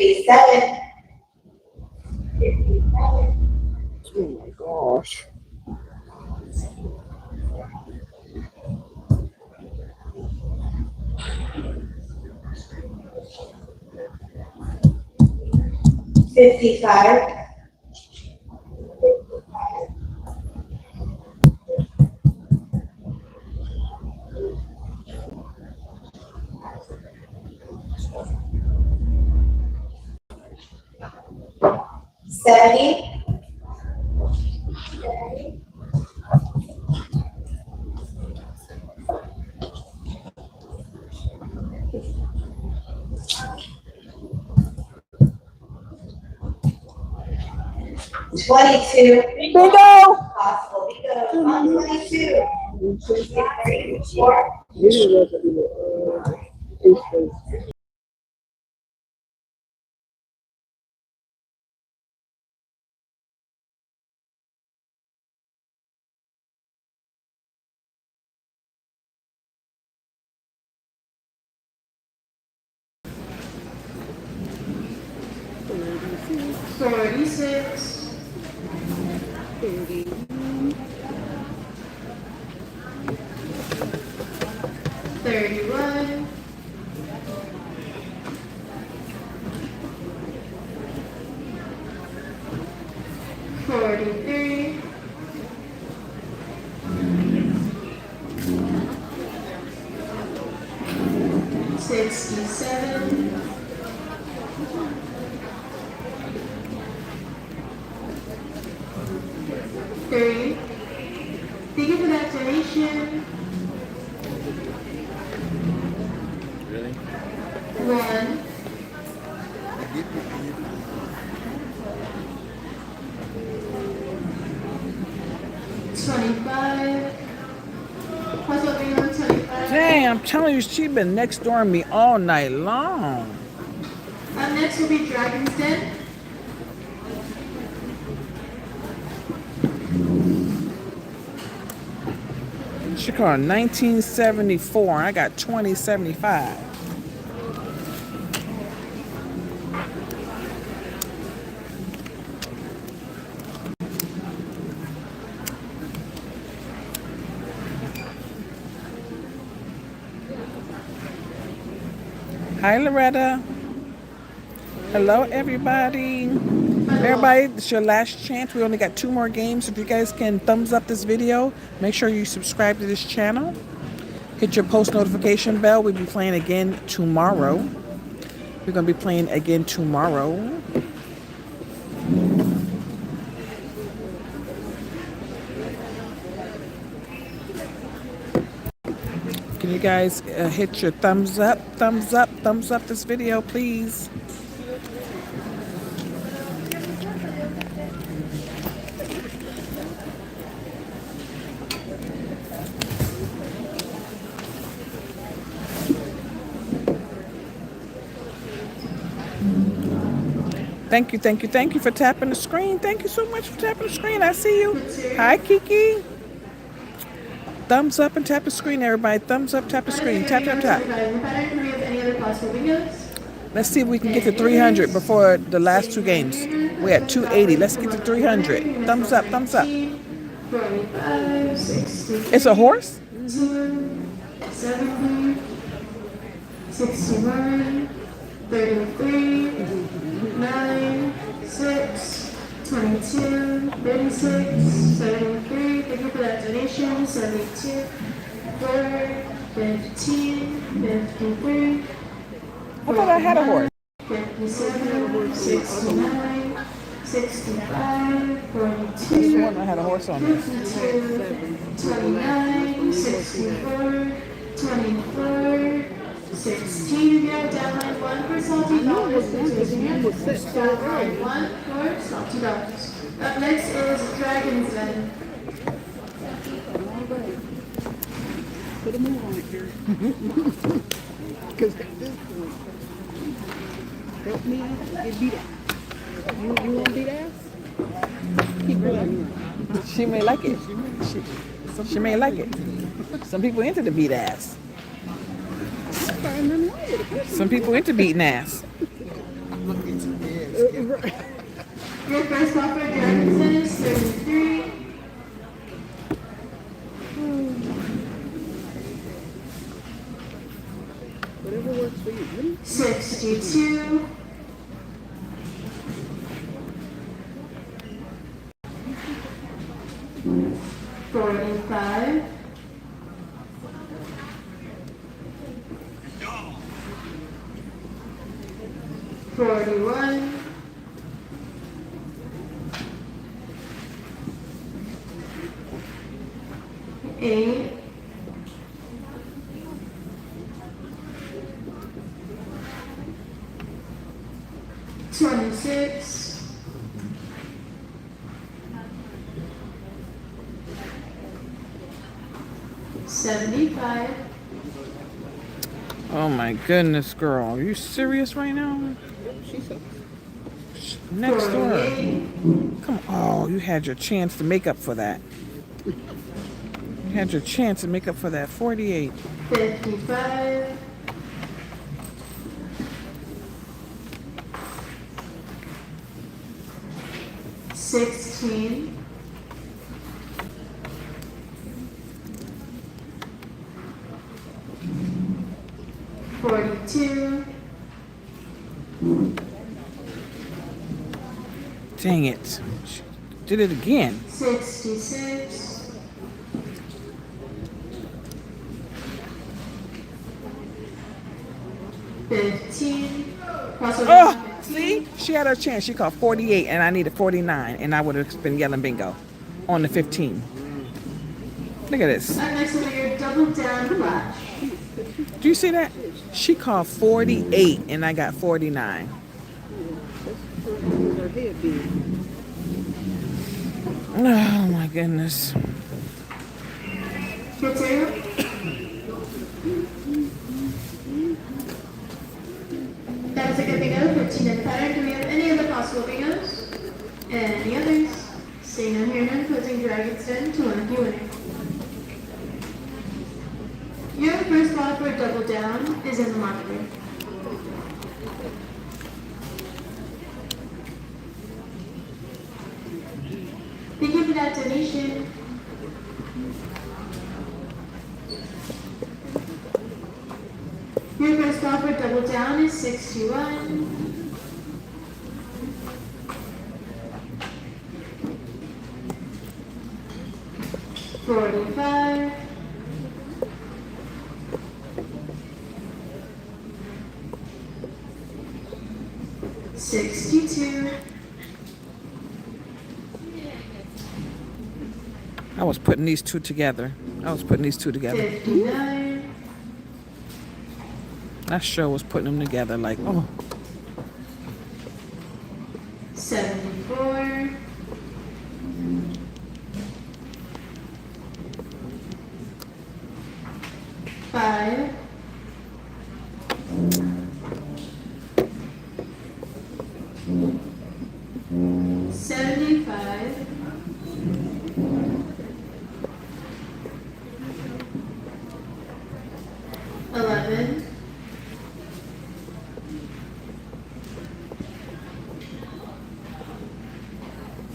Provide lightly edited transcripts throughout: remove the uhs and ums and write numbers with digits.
57. Oh my gosh. $55. 70. 22. Bingo! Possible bingo on 22. 4. $46. 31. 43. 67. 3. Thank you for that donation. Really? 1. 25. What's up, being on 25? Dang, I'm telling you, she been next door me all night long. Up next will be Dragon's Den. She called 1974. I got 2075. Hi, Loretta. Hello, everybody. Everybody, it's your last chance. We only got 2 more games. If you guys can thumbs up this video, make sure you subscribe to this channel. Hit your post notification bell. We'll be playing again tomorrow. We're going to be playing again tomorrow. Can you guys hit your thumbs up this video, please? Thank you for tapping the screen. Thank you so much for tapping the screen. I see you. Hi, Kiki. Thumbs up and tap the screen, everybody. Thumbs up, tap the screen. Tap, tap, tap. Let's see if we can get to 300 before the last 2 games. We're at 280. Let's get to 300. Thumbs up, thumbs up. 45, 60. It's a horse? 70, 61, 33, 9, 6, 22, 36, 73. Thank you for that donation. 72, 4, 15, 53. I thought I had a horse. 57, 69, 65, 42. This one I had a horse on there. 52, 29, 64, 24, 16. You have downline 1 for salty dollars. Downline 1 for salty dollars. Up next is Dragon's Den. Put a move on it, Carrie. Because at this point, help me out, get beat ass. You want to beat ass? Keep going. She may like it. She may like it. Some people into the beat ass. Some people into beating ass. Your first call for Dragon's Den is 33. Whatever works for you. 62. 45. 41. 8. 26. 75. Oh my goodness, girl. Are you serious right now? She sucks. Next door. 48. Come on. Oh, you had your chance to make up for that. You had your chance to make up for that. 48. 55. 16. 42. Dang it. She did it again. 66. 15. Oh, see? She had her chance. She called 48 and I needed 49 and I would have been yelling bingo on the 15. Look at this. Up next will be your double down flash. Do you see that? She called 48 and I got 49. Her head big. Oh my goodness. Good two. That was a good bingo. 15 in the pattern. Do we have any other possible bingos? Any others? Seeing none here, none. Closing Dragon's Den to one of you winning. Your first ball for a double down is in the monitor. Thank you for that donation. Your first ball for double down is 61. 45. 62. I was putting these two together. 59. I sure was putting them together like, oh. 74. 5. 75. 11.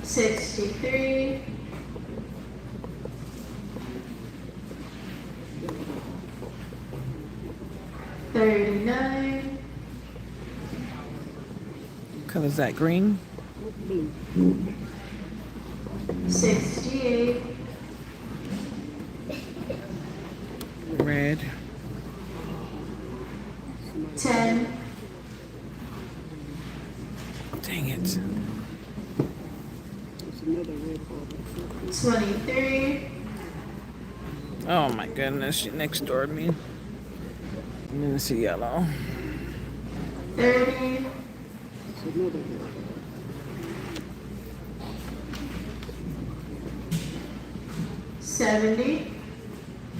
63. 39. Color is that green? 68. Red. 10. Dang it. There's another red ball. 23. Oh my goodness, she next door to me. And then it's yellow. 30. There's another red. 70.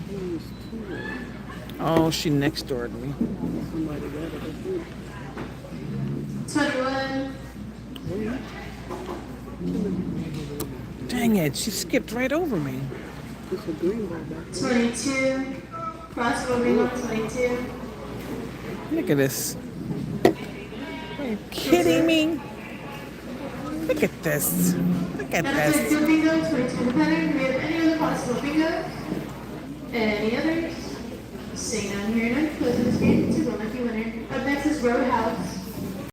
There's two. Oh, she next door to me. Somebody got it. 21. Dang it, she skipped right over me. It's a green ball back. 22. Possible ring on 22. Look at this. you kidding me? Look at this. Look at That's this. our bingo, 22 the pattern. Do we have any other possible bingo? Any others? Staying down here and I'm closing the screen to the lucky winner. Up next is Roadhouse.